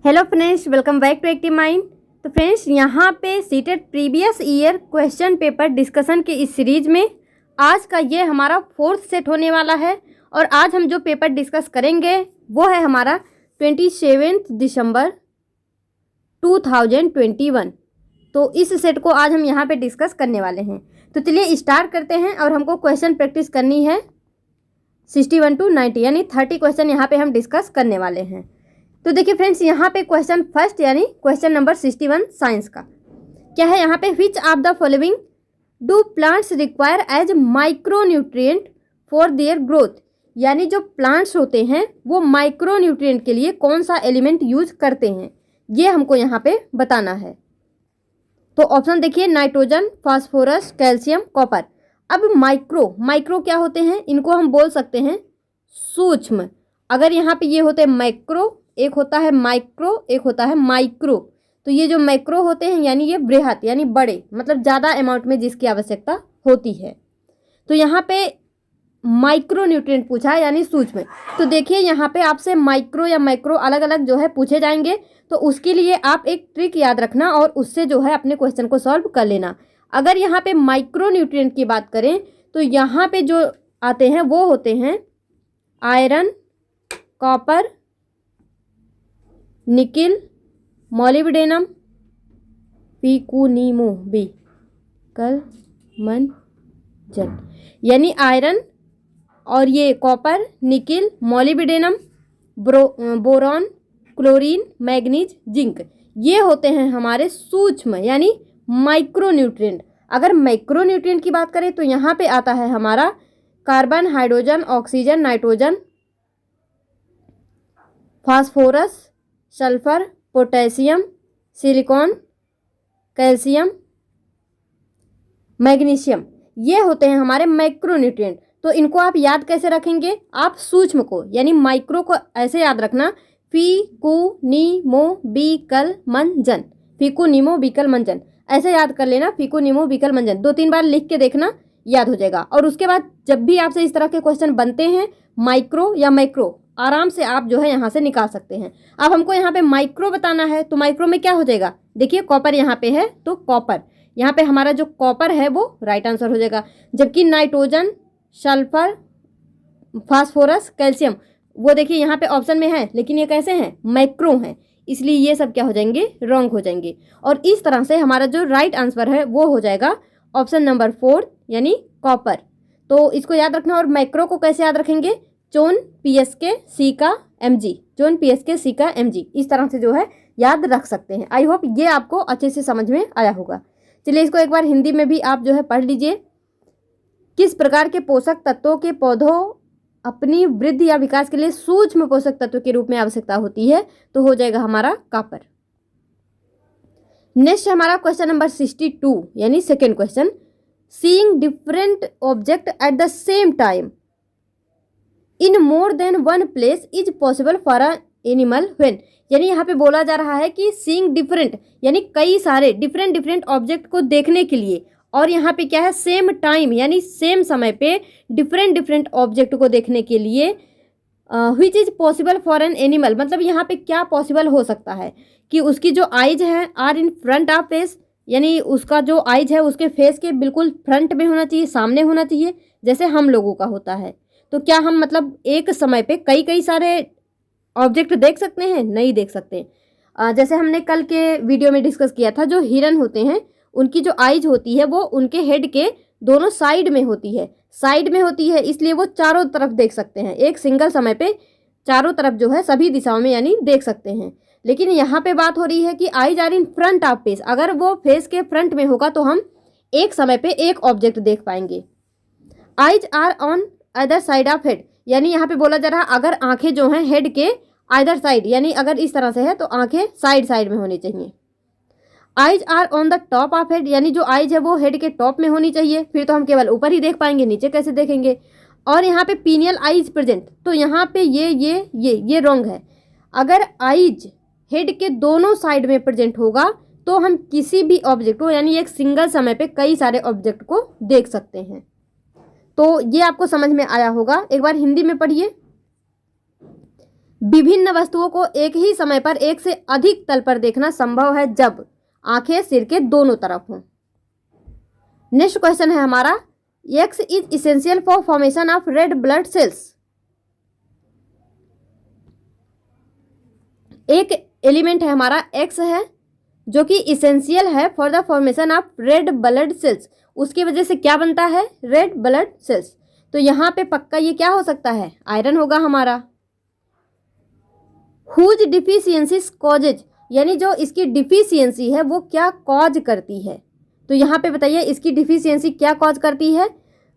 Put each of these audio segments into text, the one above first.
Hello friends, welcome back to active mind. तो friends, यहाँ पे CTET previous year question paper discussion के इस सीरीज में आज का ये हमारा 4th सेट होने वाला है। और आज हम जो पेपर डिस्कस करेंगे वो है हमारा 27 दिसंबर 2021। तो इस सेट को आज हम यहाँ पे डिस्कस करने वाले हैं। तो चलिए स्टार्ट करते हैं। और हमको क्वेश्चन प्रैक्टिस करनी है 61 to 90 यानी 30 क्वेश्चन यहाँ पे हम डिस्कस करने वाले हैं। तो देखिए फ्रेंड्स, यहाँ पे क्वेश्चन फर्स्ट यानी क्वेश्चन नंबर 61 साइंस का क्या है। यहाँ पे which of the following do plants require as micronutrient for their growth, यानी जो प्लांट्स होते हैं वो माइक्रो न्यूट्रिएंट के लिए कौन सा एलिमेंट यूज करते हैं, ये हमको यहाँ पे बताना है। तो ऑप्शन देखिए, नाइट्रोजन, फास्फोरस, कैल्शियम, कॉपर। अब माइक्रो क्या होते हैं, इनको हम बोल सकते हैं सूक्ष्म। अगर यहाँ पे ये होते हैं मैक्रो, एक होता है माइक्रो, एक होता है माइक्रो। तो ये जो मैक्रो होते हैं यानी ये बृहत यानी बड़े, मतलब ज़्यादा अमाउंट में जिसकी आवश्यकता होती है। तो यहाँ पे माइक्रो न्यूट्रिएंट पूछा है यानी सूक्ष्म। तो देखिए यहाँ पे आपसे माइक्रो या मैक्रो अलग अलग जो है पूछे जाएंगे। तो उसके लिए आप एक ट्रिक याद रखना और उससे जो है अपने क्वेश्चन को सॉल्व कर लेना। अगर यहाँ पे माइक्रो न्यूट्रिएंट की बात करें तो यहाँ पे जो आते हैं वो होते हैं आयरन, कॉपर, निकिल, मॉलिब्डेनम, पिकुनिमो बी कल मन जन, यानी आयरन और ये copper, nickel, molybdenum, boron, chlorine, manganese, zinc, ये होते हैं हमारे सूक्ष्म यानी माइक्रो न्यूट्रिएंट। अगर माइक्रो न्यूट्रिएंट की बात करें तो यहाँ पे आता है हमारा carbon, hydrogen, oxygen, nitrogen, phosphorus, sulphur, potassium, silicon, calcium, magnesium, ये होते हैं हमारे माइक्रो न्यूट्रिएंट। तो इनको आप याद कैसे रखेंगे, आप सूक्ष्म को यानी माइक्रो को ऐसे याद रखना, फीकुनिमोबिकल मंजन, ऐसे याद कर लेना, फीकुनिमोबिकल मंजन। 2-3 बार लिख के देखना, याद हो जाएगा। और उसके बाद जब भी आपसे इस तरह के क्वेश्चन बनते हैं माइक्रो या मैक्रो, आराम से आप जो है यहाँ से निकाल सकते हैं। अब हमको यहाँ पे माइक्रो बताना है तो माइक्रो में क्या हो जाएगा, देखिए कॉपर यहाँ पे है तो कॉपर, यहाँ पे हमारा जो कॉपर है वो राइट आंसर हो जाएगा। जबकि नाइट्रोजन, सल्फर, फास्फोरस, कैल्शियम, वो देखिए यहाँ पे ऑप्शन में है लेकिन ये कैसे हैं, मैक्रो हैं, इसलिए ये सब क्या हो जाएंगे, रॉन्ग हो जाएंगे। और इस तरह से हमारा जो राइट आंसर है वो हो जाएगा ऑप्शन नंबर 4 यानी कॉपर। तो इसको याद रखना। और मैक्रो को कैसे याद रखेंगे, चोन PSK C का Mg, चोन PSK C का Mg, इस तरह से जो है याद रख सकते हैं। आई होप ये आपको अच्छे से समझ में आया होगा। चलिए इसको एक बार हिंदी में भी आप जो है पढ़ लीजिए। किस प्रकार के पोषक तत्वों के पौधों अपनी वृद्धि या विकास के लिए सूक्ष्म पोषक तत्व के रूप में आवश्यकता होती है, तो हो जाएगा हमारा कॉपर। नेक्स्ट हमारा क्वेश्चन नंबर 62 यानी second question, seeing different object at the same time in more than one place is possible for a animal when, यानी यहाँ पे बोला जा रहा है कि सीइंग डिफरेंट यानी कई सारे डिफरेंट ऑब्जेक्ट को देखने के लिए, और यहाँ पे क्या है सेम टाइम यानी सेम समय पे डिफरेंट ऑब्जेक्ट को देखने के लिए which is possible for an animal, मतलब यहाँ पे क्या पॉसिबल हो सकता है कि उसकी जो आइज है are in front of face, यानी उसका जो आइज है उसके फेस के बिल्कुल फ्रंट में होना चाहिए, सामने होना चाहिए, जैसे हम लोगों का होता है। तो क्या हम मतलब एक समय पे कई सारे ऑब्जेक्ट देख सकते हैं, नहीं देख सकते। जैसे हमने कल के वीडियो में डिस्कस किया था, जो हिरन होते हैं उनकी जो आइज होती है वो उनके हेड के दोनों साइड में होती है, इसलिए वो चारों तरफ देख सकते हैं, एक सिंगल समय पे चारों तरफ जो है सभी दिशाओं में यानी देख सकते हैं। लेकिन यहाँ पे बात हो रही है कि eyes are in front of face, अगर वो फेस के फ्रंट में होगा तो हम एक समय पे एक ऑब्जेक्ट देख पाएंगे। Eyes are on other side of head, यानी यहाँ पे बोला जा रहा है अगर आंखें जो हैं हेड के अदर साइड, यानी अगर इस तरह से है तो आंखें साइड में होनी चाहिए। Eyes are on the top of head, यानी जो आइज है वो हेड के टॉप में होनी चाहिए, फिर तो हम केवल ऊपर ही देख पाएंगे, नीचे कैसे देखेंगे। और यहाँ पे पीनियल आइज प्रेजेंट, तो यहाँ पे ये रॉन्ग है। अगर आइज हेड के दोनों साइड में प्रेजेंट होगा तो हम किसी भी ऑब्जेक्ट को यानी एक सिंगल समय पे कई सारे ऑब्जेक्ट को देख सकते हैं। तो ये आपको समझ में आया होगा। एक बार हिंदी में पढ़िए। विभिन्न वस्तुओं को एक ही समय पर एक से अधिक तल पर देखना संभव है जब आंखें सिर के दोनों तरफ हों। नेक्स्ट क्वेश्चन है हमारा, x is essential for formation of red blood sales. एक एलिमेंट है हमारा एक्स है जो कि इसेंशियल है for the formation of red blood sales. उसकी वजह से क्या बनता है? Red blood sales. तो यहाँ पे पक्का ये क्या हो सकता है? आयरन होगा हमारा। हुज डिफिशियंसीज कॉजेज, यानी जो इसकी डिफिशियंसी है वो क्या कॉज करती है? तो यहाँ पे बताइए इसकी डिफिशियंसी क्या कॉज करती है?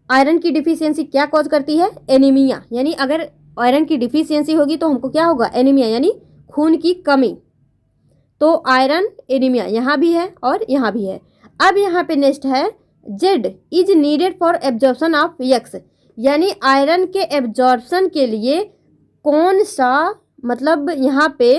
आयरन की डिफिशियंसी क्या कॉज करती है? एनीमिया। यानी अगर आयरन की डिफिशियंसी होगी तो हमको क्या होगा? एनीमिया, यानी खून की कमी। तो आयरन एनीमिया यहाँ भी है और यहाँ भी है। अब यहाँ पे नेक्स्ट है, Z is needed for absorption of x, यानी आयरन के एब्जॉर्प्शन के लिए कौन सा, मतलब यहाँ पे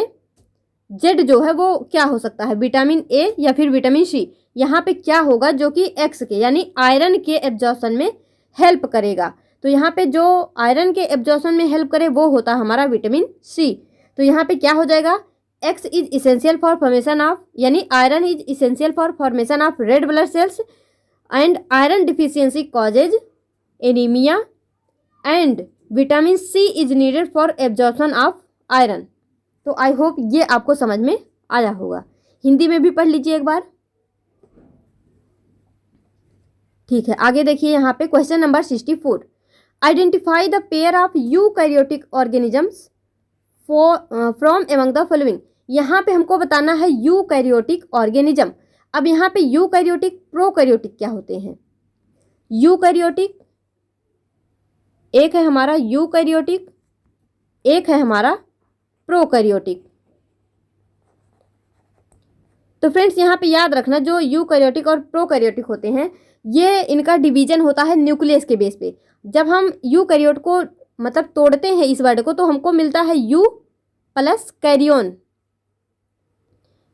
जेड जो है वो क्या हो सकता है? विटामिन ए या फिर विटामिन सी। यहाँ पे क्या होगा जो कि एक्स के यानी आयरन के एब्जॉर्प्शन में हेल्प करेगा। तो यहाँ पे जो आयरन के एब्जॉर्प्शन में हेल्प करे वो होता है हमारा विटामिन सी। तो यहाँ पे क्या हो जाएगा? X is essential for formation of, यानी iron is essential for formation of red blood cells and iron deficiency causes anaemia and vitamin C is needed for absorption of iron. तो I hope ये आपको समझ में आया होगा। हिंदी में भी पढ़ लीजिए एक बार। ठीक है, आगे देखिए यहाँ पे question number 64, identify the pair of eukaryotic organisms from among the following. यहाँ पे हमको बताना है यूकैरियोटिक ऑर्गेनिज्म। अब यहाँ पे यूकैरियोटिक प्रोकैरियोटिक क्या होते हैं? यूकैरियोटिक एक है हमारा यूकैरियोटिक, एक है हमारा प्रोकैरियोटिक। तो फ्रेंड्स यहाँ पे याद रखना, जो यूकैरियोटिक और प्रोकैरियोटिक होते हैं ये इनका डिवीजन होता है न्यूक्लियस के बेस पे। जब हम यूकैरियोट को मतलब तोड़ते हैं इस वर्ड को तो हमको मिलता है you plus कैरियोन।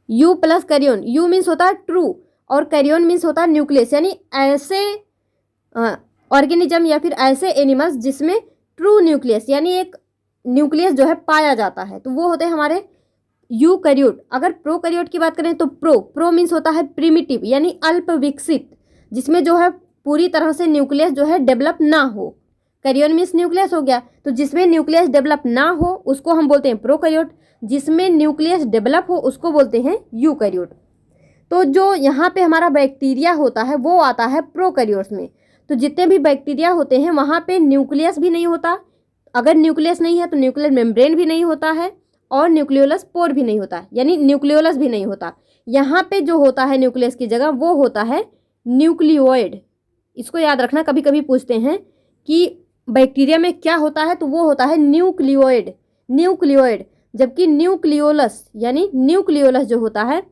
You plus कैरियोन, you means होता है ट्रू और कैरियोन मीन्स होता है न्यूक्लियस, यानी ऐसे ऑर्गेनिज्म या फिर ऐसे एनिमल्स जिसमें ट्रू न्यूक्लियस यानी एक न्यूक्लियस जो है पाया जाता है, तो वो होते हैं हमारे यूकैरियोट। अगर प्रोकैरियोट की बात करें तो प्रो मीन्स होता है प्रिमिटिव यानी अल्प विकसित, जिसमें जो है पूरी तरह से न्यूक्लियस जो है डेवलप ना हो। कैरियोन मीन्स न्यूक्लियस हो गया, तो जिसमें न्यूक्लियस डेवलप ना हो उसको हम बोलते हैं प्रोकैरियोट, जिसमें न्यूक्लियस डेवलप हो उसको बोलते हैं यूकैरियोट। तो जो यहाँ पे हमारा बैक्टीरिया होता है वो आता है प्रोकैरियोट्स में। तो जितने भी बैक्टीरिया होते हैं वहाँ पे न्यूक्लियस भी नहीं होता, अगर न्यूक्लियस नहीं है तो न्यूक्लियर मेम्ब्रेन भी नहीं होता है और न्यूक्लियोलस पोर भी नहीं होता, यानी न्यूक्लियोलस भी नहीं होता। यहाँ पे जो होता है न्यूक्लियस की जगह वो होता है न्यूक्लियोइड। इसको याद रखना, कभी कभी पूछते हैं कि बैक्टीरिया में क्या होता है, तो वो होता है न्यूक्लियोइड। न्यूक्लियोइड, जबकि न्यूक्लियोलस यानी न्यूक्लियोलस जो होता है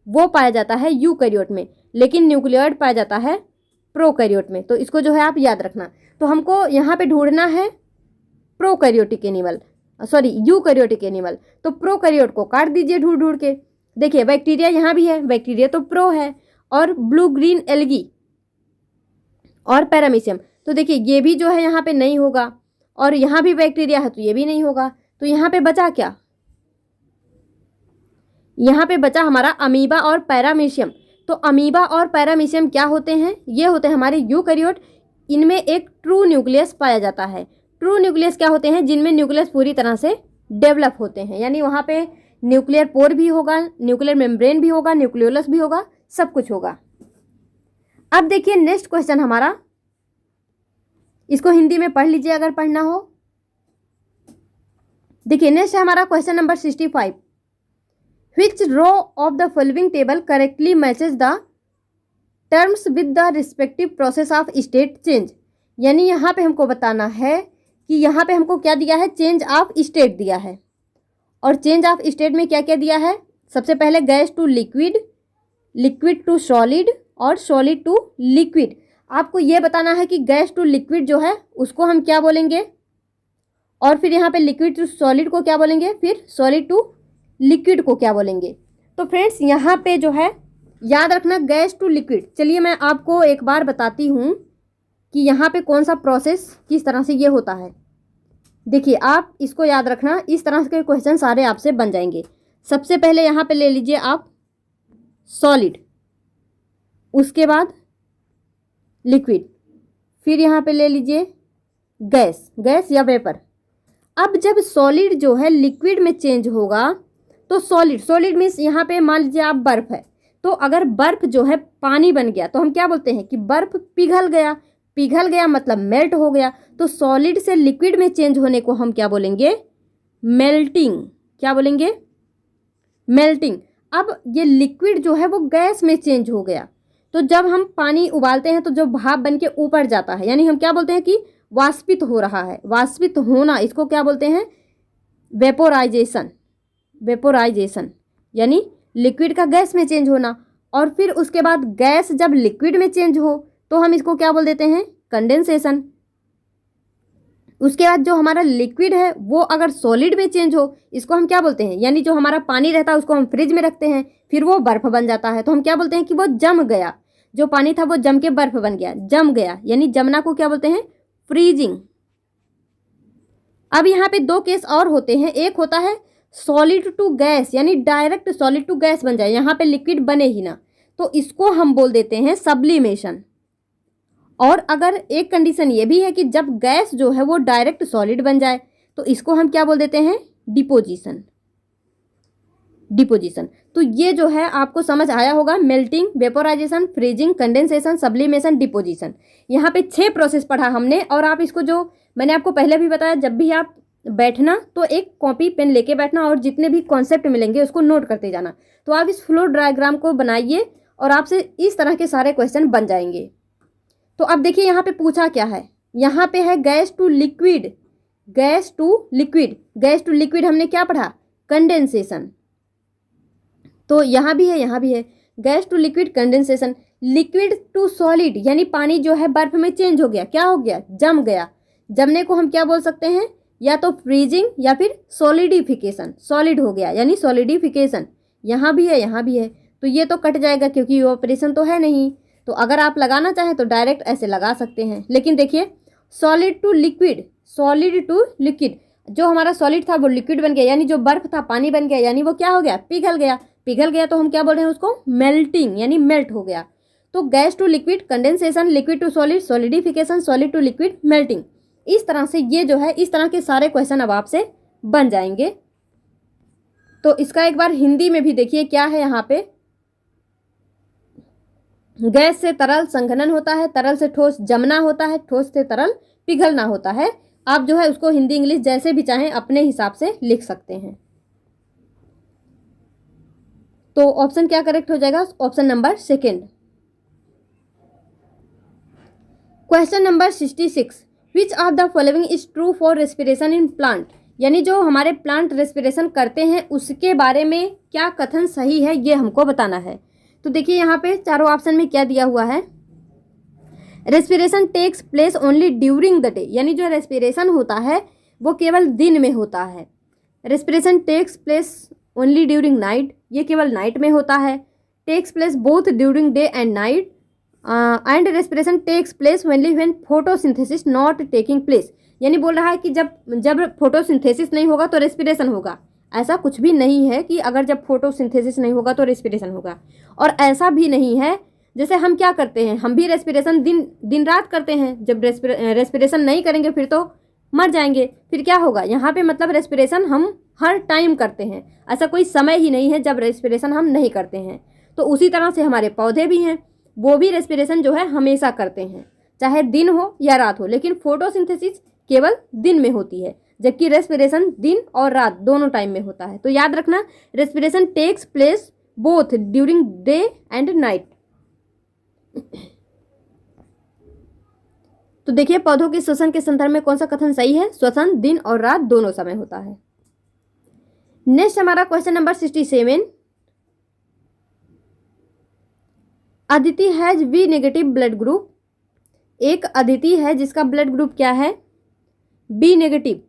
वो पाया जाता है यूकैरियोट में, लेकिन न्यूक्लियोइड पाया जाता है प्रोकैरियोट में। तो इसको जो है आप याद रखना। तो हमको यहाँ पे ढूंढना है prokaryotic animal, sorry eukaryotic animal. तो प्रोकैरियोट को काट दीजिए ढूंढ ढूंढ के। देखिए बैक्टीरिया यहाँ भी है, बैक्टीरिया तो प्रो है, और ब्लू ग्रीन एल्गी और पैरामीशियम, तो देखिए ये भी जो है यहाँ पे नहीं होगा, और यहाँ भी बैक्टीरिया है तो ये भी नहीं होगा। तो यहाँ पे बचा क्या? यहाँ पे बचा हमारा अमीबा और पैरामीशियम। तो अमीबा और पैरामीशियम क्या होते हैं? ये होते हैं हमारे यूकैरियोट। इनमें एक ट्रू न्यूक्लियस पाया जाता है। ट्रू न्यूक्लियस क्या होते हैं? जिनमें न्यूक्लियस पूरी तरह से डेवलप होते हैं, यानी वहाँ पे न्यूक्लियर पोर भी होगा, न्यूक्लियर मेम्ब्रेन भी होगा, न्यूक्लियोलस भी होगा, सब कुछ होगा। अब देखिए नेक्स्ट क्वेश्चन हमारा, इसको हिंदी में पढ़ लीजिए अगर पढ़ना हो। देखिए नेक्स्ट है हमारा question number 65, which row of the following table correctly matches the terms with the respective process of state change. यानी यहाँ पे हमको बताना है कि यहाँ पे हमको क्या दिया है? चेंज ऑफ स्टेट दिया है, और चेंज ऑफ स्टेट में क्या क्या दिया है? सबसे पहले gas to liquid, liquid to solid और सॉलिड टू लिक्विड। आपको ये बताना है कि गैस टू लिक्विड जो है उसको हम क्या बोलेंगे, और फिर यहाँ पे लिक्विड टू सॉलिड को क्या बोलेंगे, फिर सॉलिड टू लिक्विड को क्या बोलेंगे। तो फ्रेंड्स यहाँ पे जो है याद रखना गैस टू लिक्विड। चलिए मैं आपको एक बार बताती हूँ कि यहाँ पे कौन सा प्रोसेस किस तरह से ये होता है। देखिए आप इसको याद रखना, इस तरह के क्वेश्चन सारे आपसे बन जाएंगे। सबसे पहले यहाँ पे ले लीजिए आप सॉलिड, उसके बाद लिक्विड, फिर यहाँ पे ले लीजिए गैस, गैस या वेपर। अब जब सॉलिड जो है लिक्विड में चेंज होगा तो सॉलिड, सॉलिड मीन्स यहाँ पे मान लीजिए आप बर्फ है, तो अगर बर्फ जो है पानी बन गया तो हम क्या बोलते हैं कि बर्फ पिघल गया, पिघल गया मतलब मेल्ट हो गया। तो सॉलिड से लिक्विड में चेंज होने को हम क्या बोलेंगे, मेल्टिंग। क्या बोलेंगे, मेल्टिंग। अब ये लिक्विड जो है वो गैस में चेंज हो गया, तो जब हम पानी उबालते हैं तो जो भाप बन के ऊपर जाता है, यानी हम क्या बोलते हैं कि वाष्पित हो रहा है, वाष्पित होना, इसको क्या बोलते हैं, वेपोराइजेशन। वेपोराइजेशन यानी लिक्विड का गैस में चेंज होना। और फिर उसके बाद गैस जब लिक्विड में चेंज हो तो हम इसको क्या बोल देते हैं, कंडेंसेशन। उसके बाद जो हमारा लिक्विड है वो अगर सॉलिड में चेंज हो, इसको हम क्या बोलते हैं, यानी जो हमारा पानी रहता है उसको हम फ्रिज में रखते हैं, फिर वो बर्फ बन जाता है, तो हम क्या बोलते हैं कि वो जम गया, जो पानी था वो जम के बर्फ बन गया, जम गया, यानी जमना को क्या बोलते हैं, फ्रीजिंग। अब यहाँ पे दो केस और होते हैं, एक होता है सॉलिड टू गैस, यानी डायरेक्ट सॉलिड टू गैस बन जाए, यहाँ पे लिक्विड बने ही ना, तो इसको हम बोल देते हैं सब्लिमेशन। और अगर एक कंडीशन ये भी है कि जब गैस जो है वो डायरेक्ट सॉलिड बन जाए तो इसको हम क्या बोल देते हैं, डिपोजिशन। डिपोजिशन। तो ये जो है आपको समझ आया होगा, melting, vaporisation, freezing, condensation, sublimation, deposition. यहाँ पे 6 प्रोसेस पढ़ा हमने। और आप इसको, जो मैंने आपको पहले भी बताया, जब भी आप बैठना तो एक कॉपी पेन लेके बैठना और जितने भी कॉन्सेप्ट मिलेंगे उसको नोट करते जाना। तो आप इस फ्लो डायग्राम को बनाइए और आपसे इस तरह के सारे क्वेश्चन बन जाएंगे। तो अब देखिए यहाँ पे पूछा क्या है, यहाँ पे है gas to liquid, gas to liquid, gas to liquid हमने क्या पढ़ा, कंडेंसेशन। तो यहाँ भी है, यहाँ भी है, gas to liquid condensation. Liquid to solid, यानी पानी जो है बर्फ में चेंज हो गया, क्या हो गया, जम गया। जमने को हम क्या बोल सकते हैं, या तो फ्रीजिंग या फिर सॉलिडिफिकेशन, सॉलिड हो गया यानी सॉलिडिफिकेशन। यहाँ भी है, यहाँ भी है, तो ये तो कट जाएगा क्योंकि इवेपोरेशन तो है नहीं। तो अगर आप लगाना चाहें तो डायरेक्ट ऐसे लगा सकते हैं, लेकिन देखिए solid to liquid, solid to liquid, जो हमारा सॉलिड था वो लिक्विड बन गया, यानी जो बर्फ था पानी बन गया, यानी वो क्या हो गया, पिघल गया। पिघल गया तो हम क्या बोल रहे हैं उसको, मेल्टिंग, यानी मेल्ट हो गया। तो gas to liquid condensation, liquid to solid solidification, solid to liquid melting. इस तरह से ये जो है, इस तरह के सारे क्वेश्चन अब आपसे बन जाएंगे। तो इसका एक बार हिंदी में भी देखिए क्या है यहाँ पे, गैस से तरल संघनन होता है, तरल से ठोस जमना होता है, ठोस से तरल पिघलना होता है। आप जो है उसको हिंदी इंग्लिश जैसे भी चाहें अपने हिसाब से लिख सकते हैं। तो ऑप्शन क्या करेक्ट हो जाएगा, option number second. Question number 66, which of the following is true for respiration in plant, यानी जो हमारे प्लांट रेस्पिरेशन करते हैं उसके बारे में क्या कथन सही है, ये हमको बताना है। तो देखिए यहाँ पे चारों ऑप्शन में क्या दिया हुआ है, respiration takes place only during the day, यानी जो रेस्पिरेशन होता है वो केवल दिन में होता है। Respiration takes place only during night, ये केवल नाइट में होता है। Takes place both during day and night, and respiration takes place only when photosynthesis not taking place, यानी बोल रहा है कि जब फोटोसिंथेसिस नहीं होगा तो रेस्पिरेशन होगा। ऐसा कुछ भी नहीं है कि अगर जब फोटोसिंथेसिस नहीं होगा तो रेस्पिरेशन होगा। और ऐसा भी नहीं है, जैसे हम क्या करते हैं, हम भी रेस्पिरेशन दिन रात करते हैं, जब रेस्पिरेशन नहीं करेंगे फिर तो मर जाएंगे, फिर क्या होगा। यहाँ पे मतलब रेस्पिरेशन हम हर टाइम करते हैं, ऐसा कोई समय ही नहीं है जब रेस्पिरेशन हम नहीं करते हैं। तो उसी तरह से हमारे पौधे भी हैं, वो भी रेस्पिरेशन जो है हमेशा करते हैं, चाहे दिन हो या रात हो, लेकिन फोटोसिंथेसिस केवल दिन में होती है, जबकि रेस्पिरेशन दिन और रात दोनों टाइम में होता है। तो याद रखना, respiration takes place both during day and night. तो देखिए पौधों के श्वसन के संदर्भ में कौन सा कथन सही है, श्वसन दिन और रात दोनों समय होता है। नेक्स्ट हमारा question number 67, Aditi has B negative blood group, एक अदिति है जिसका ब्लड ग्रुप क्या है, बी नेगेटिव।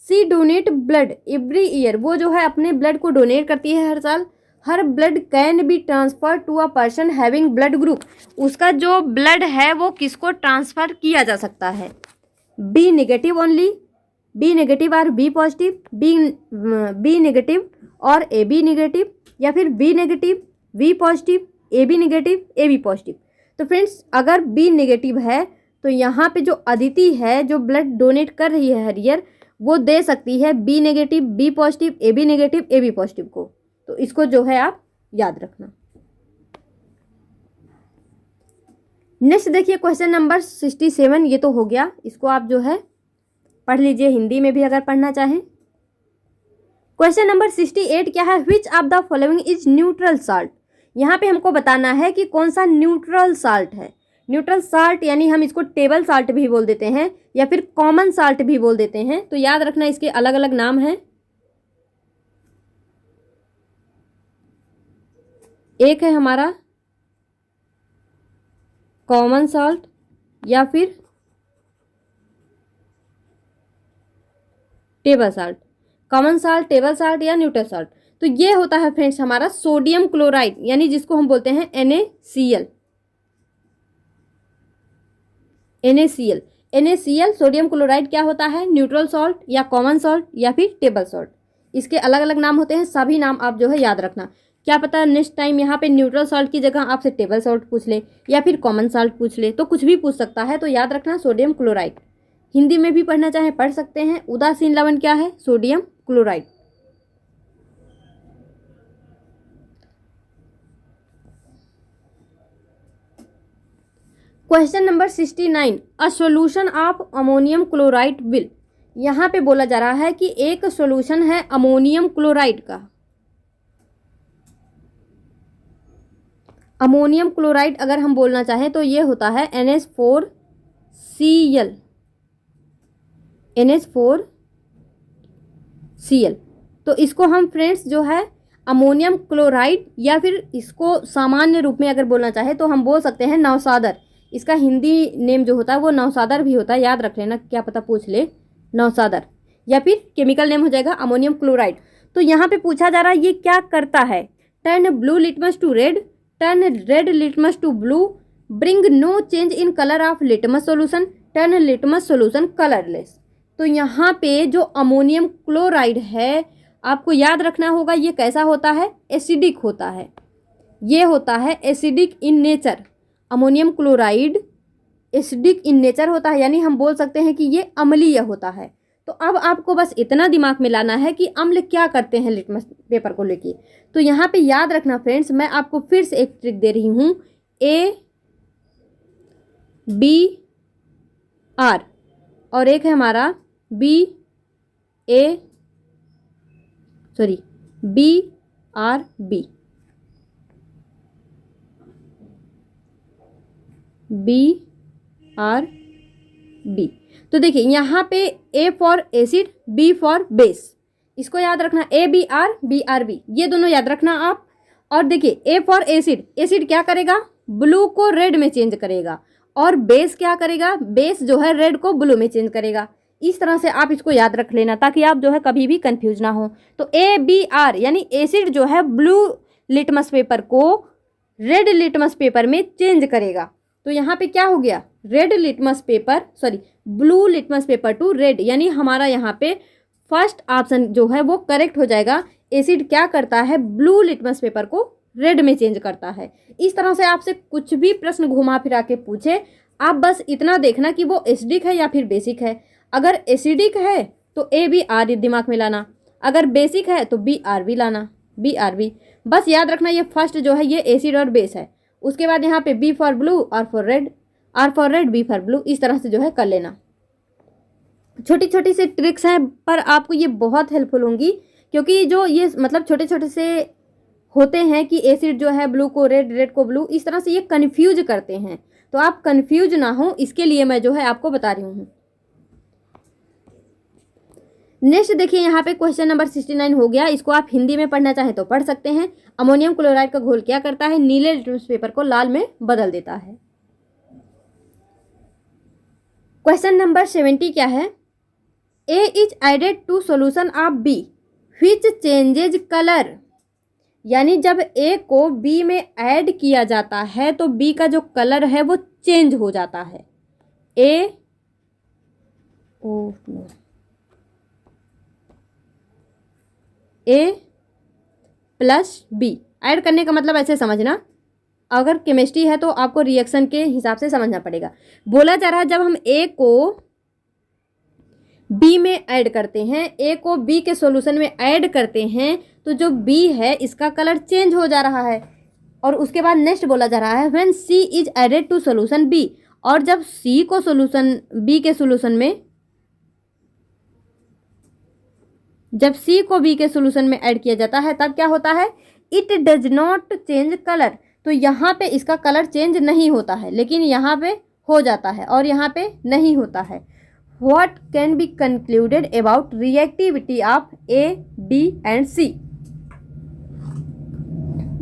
सी डोनेट ब्लड एवरी ईयर, वो जो है अपने ब्लड को डोनेट करती है हर साल। हर blood can be transfer to a person having blood group, उसका जो ब्लड है वो किसको ट्रांसफर किया जा सकता है, B negative only, B negative और बी पॉजिटिव, बी नेगेटिव और ए बी नेगेटिव, या फिर B negative B positive A B negative A B positive. तो फ्रेंड्स अगर बी नेगेटिव है तो यहाँ पे जो अदिति है जो ब्लड डोनेट कर रही है हरियर, वो दे सकती है B negative B positive A B negative A B positive को। तो इसको जो है आप याद रखना। नेक्स्ट देखिए क्वेश्चन नंबर 67, ये तो हो गया, इसको आप जो है पढ़ लीजिए हिंदी में भी अगर पढ़ना चाहें। क्वेश्चन नंबर 68 क्या है, विच of the following is neutral salt. यहाँ पे हमको बताना है कि कौन सा न्यूट्रल साल्ट है। न्यूट्रल साल्ट यानी हम इसको टेबल साल्ट भी बोल देते हैं या फिर कॉमन साल्ट भी बोल देते हैं। तो याद रखना इसके अलग अलग नाम हैं। एक है हमारा कॉमन साल्ट या फिर table salt, common salt, table salt या न्यूट्रल साल्ट। तो ये होता है फ्रेंड्स हमारा सोडियम क्लोराइड यानी जिसको हम बोलते हैं NaCl। NaCl सोडियम क्लोराइड क्या होता है, न्यूट्रल सॉल्ट या कॉमन सॉल्ट या फिर टेबल सॉल्ट। इसके अलग अलग नाम होते हैं, सभी नाम आप जो है याद रखना। क्या पता नेक्स्ट टाइम यहाँ पे न्यूट्रल सॉल्ट की जगह आपसे टेबल सॉल्ट पूछ ले या फिर कॉमन सॉल्ट पूछ ले, तो कुछ भी पूछ सकता है। तो याद रखना सोडियम क्लोराइड। हिंदी में भी पढ़ना चाहे पढ़ सकते हैं। उदासीन लवण क्या है, sodium chloride. Question number 69, a solution of ammonium chloride will. यहाँ पे बोला जा रहा है कि एक सॉल्यूशन है अमोनियम क्लोराइड का। अमोनियम क्लोराइड अगर हम बोलना चाहें तो ये होता है NH4Cl। NH4Cl। तो इसको हम फ्रेंड्स जो है अमोनियम क्लोराइड या फिर इसको सामान्य रूप में अगर बोलना चाहे तो हम बोल सकते हैं नौसादर। इसका हिंदी नेम जो होता है वो नौसादर भी होता है, याद रख लेना, क्या पता पूछ ले, नौसादर। या फिर केमिकल नेम हो जाएगा अमोनियम क्लोराइड। तो यहाँ पे पूछा जा रहा है ये क्या करता है, turn blue litmus to red, turn red litmus to blue, bring no change in colour of litmus solution, turn litmus solution colourless. तो यहाँ पे जो अमोनियम क्लोराइड है आपको याद रखना होगा ये कैसा होता है, एसिडिक होता है। ये होता है acidic in nature. Ammonium chloride acidic in nature होता है, यानी हम बोल सकते हैं कि ये अम्लीय होता है। तो अब आपको बस इतना दिमाग में लाना है कि अम्ल क्या करते हैं लिटमस पेपर को लेके। तो यहाँ पे याद रखना फ्रेंड्स, मैं आपको फिर से एक ट्रिक दे रही हूँ, ABR और एक है हमारा BRB। BRB। तो देखिए यहाँ पे A for acid, B for base, इसको याद रखना। ABR BRB ये दोनों याद रखना आप। और देखिए A फॉर एसिड, एसिड क्या करेगा, ब्लू को रेड में चेंज करेगा, और बेस क्या करेगा, बेस जो है रेड को ब्लू में चेंज करेगा। इस तरह से आप इसको याद रख लेना ताकि आप जो है कभी भी कंफ्यूज ना हो। तो ABR यानी एसिड जो है ब्लू लिटमस पेपर को रेड लिटमस पेपर में चेंज करेगा। तो यहाँ पे क्या हो गया, red litmus paper blue litmus paper two red, यानी हमारा यहाँ पे फर्स्ट ऑप्शन जो है वो करेक्ट हो जाएगा। एसिड क्या करता है, ब्लू लिटमस पेपर को रेड में चेंज करता है। इस तरह से आपसे कुछ भी प्रश्न घुमा फिरा के पूछे, आप बस इतना देखना कि वो एसिडिक है या फिर बेसिक है। अगर एसिडिक है तो ABR दिमाग में लाना, अगर बेसिक है तो BRB लाना, BRB। बस याद रखना ये फर्स्ट जो है ये एसिड और बेस है। उसके बाद यहाँ पे B for blue, R for red, R for red, B for blue, इस तरह से जो है कर लेना। छोटी छोटी सी ट्रिक्स हैं पर आपको ये बहुत हेल्पफुल होंगी, क्योंकि जो ये मतलब छोटे छोटे से होते हैं कि एसिड जो है ब्लू को रेड, रेड को ब्लू, इस तरह से ये कन्फ्यूज करते हैं। तो आप कन्फ्यूज ना हो इसके लिए मैं जो है आपको बता रही हूँ। नेक्स्ट देखिए यहाँ पे क्वेश्चन नंबर 69 हो गया, इसको आप हिंदी में पढ़ना चाहें तो पढ़ सकते हैं। अमोनियम क्लोराइड का घोल क्या करता है, नीले लिटमस पेपर को लाल में बदल देता है। क्वेश्चन नंबर 70 क्या है, A is added to solution of B which changes colour. यानी जब A को B में ऐड किया जाता है तो B का जो कलर है वो चेंज हो जाता है। A+B। ऐड करने का मतलब ऐसे समझना, अगर केमिस्ट्री है तो आपको रिएक्शन के हिसाब से समझना पड़ेगा। बोला जा रहा है जब हम A को B में ऐड करते हैं, A को B के सॉल्यूशन में ऐड करते हैं, तो जो B है इसका कलर चेंज हो जा रहा है। और उसके बाद नेक्स्ट बोला जा रहा है when C is added to solution B, और जब C को सॉल्यूशन B के सॉल्यूशन में, जब C को B के सॉल्यूशन में ऐड किया जाता है तब क्या होता है, it does not change colour. तो यहाँ पे इसका कलर चेंज नहीं होता है, लेकिन यहाँ पे हो जाता है और यहाँ पे नहीं होता है। What can be concluded about reactivity of A, B and C।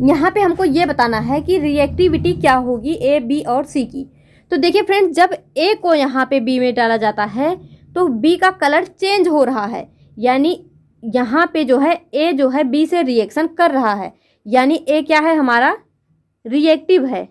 यहाँ पे हमको ये बताना है कि रिएक्टिविटी क्या होगी A, B और C की। तो देखिए फ्रेंड्स, जब A को यहाँ पे B में डाला जाता है तो B का कलर चेंज हो रहा है, यानी यहाँ पे जो है A जो है B से रिएक्शन कर रहा है, यानी A क्या है हमारा, रिएक्टिव है।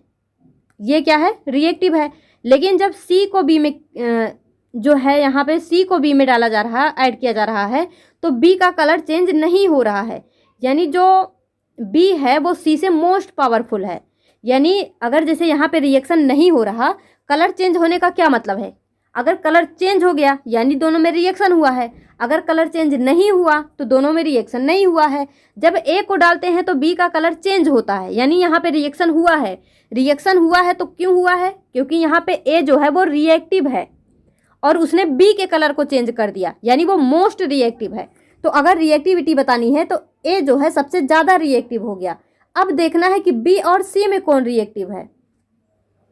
ये क्या है, रिएक्टिव है। लेकिन जब C को B में जो है यहाँ पे C को B में डाला जा रहा है, ऐड किया जा रहा है, तो B का कलर चेंज नहीं हो रहा है, यानी जो B है वो C से मोस्ट पावरफुल है। यानी अगर जैसे यहाँ पे रिएक्शन नहीं हो रहा, कलर चेंज होने का क्या मतलब है, अगर कलर चेंज हो गया यानी दोनों में रिएक्शन हुआ है, अगर कलर चेंज नहीं हुआ तो दोनों में रिएक्शन नहीं हुआ है। जब A को डालते हैं तो B का कलर चेंज होता है, यानी यहाँ पे रिएक्शन हुआ है। रिएक्शन हुआ है तो क्यों हुआ है, क्योंकि यहाँ पे A जो है वो रिएक्टिव है और उसने B के कलर को चेंज कर दिया, यानी वो मोस्ट रिएक्टिव है। तो अगर रिएक्टिविटी बतानी है तो A जो है सबसे ज़्यादा रिएक्टिव हो गया। अब देखना है कि B और C में कौन रिएक्टिव है।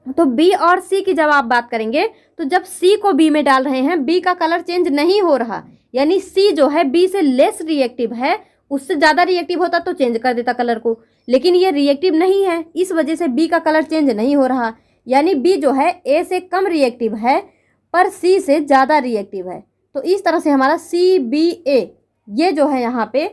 तो B और C की जब आप बात करेंगे तो जब C को B में डाल रहे हैं, B का कलर चेंज नहीं हो रहा, यानी C जो है B से लेस रिएक्टिव है। उससे ज़्यादा रिएक्टिव होता तो चेंज कर देता कलर को, लेकिन ये रिएक्टिव नहीं है, इस वजह से B का कलर चेंज नहीं हो रहा, यानी B जो है A से कम रिएक्टिव है पर C से ज़्यादा रिएक्टिव है। तो इस तरह से हमारा CBA ये जो है यहाँ पे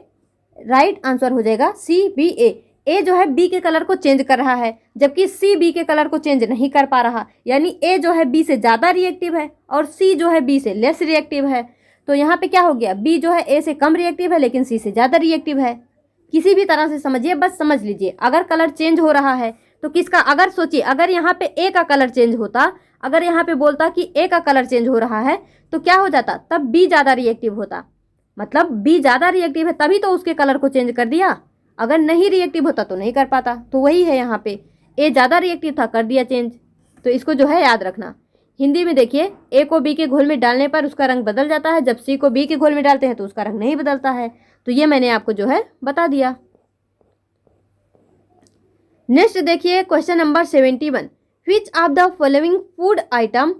राइट आंसर हो जाएगा CBA। A जो है B के कलर को चेंज कर रहा है, जबकि C B के कलर को चेंज नहीं कर पा रहा, यानी A जो है B से ज़्यादा रिएक्टिव है और C जो है B से लेस रिएक्टिव है। तो यहाँ पे क्या हो गया, B जो है A से कम रिएक्टिव है लेकिन C से ज़्यादा रिएक्टिव है। किसी भी तरह से समझिए, बस समझ लीजिए, अगर कलर चेंज हो रहा है तो किसका, अगर सोचिए अगर यहाँ पे A का कलर चेंज होता, अगर यहाँ पे बोलता कि A का कलर चेंज हो रहा है तो क्या हो जाता, तब B ज़्यादा रिएक्टिव होता, मतलब B ज़्यादा रिएक्टिव है तभी तो उसके कलर को चेंज कर दिया, अगर नहीं रिएक्टिव होता तो नहीं कर पाता। तो वही है यहाँ पे, A ज़्यादा रिएक्टिव था कर दिया चेंज। तो इसको जो है याद रखना। हिंदी में देखिए, A को B के घोल में डालने पर उसका रंग बदल जाता है, जब C को B के घोल में डालते हैं तो उसका रंग नहीं बदलता है। तो ये मैंने आपको जो है बता दिया। नेक्स्ट देखिए question number 71, which of the following food item